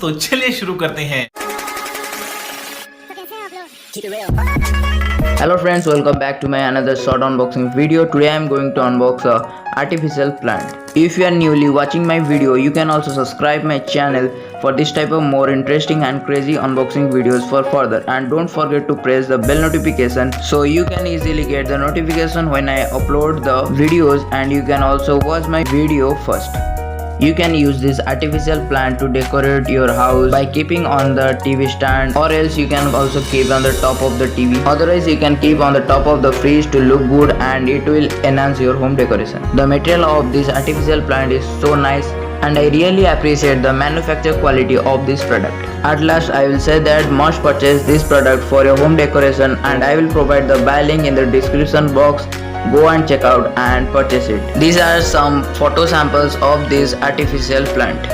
तो चलिए शुरू करते हैं। Hello friends, welcome back to my another short unboxing video. Today I am going to unbox a artificial plant. If you are newly watching my video, you can also subscribe my channel for this type of more interesting and crazy unboxing videos for further, and don't forget to press the bell notification so you can easily get the notification when I upload the videos, and you can also watch my video first. You can use this artificial plant to decorate your house by keeping on the TV stand, or else you can also keep on the top of the TV. Otherwise you can keep on the top of the fridge to look good, and it will enhance your home decoration. The material of this artificial plant is so nice, and I really appreciate the manufacture quality of this product. At last I will say that must purchase this product for your home decoration, and I will provide the buy link in the description box. Go and check out and purchase it. These are some photo samples of this artificial plant.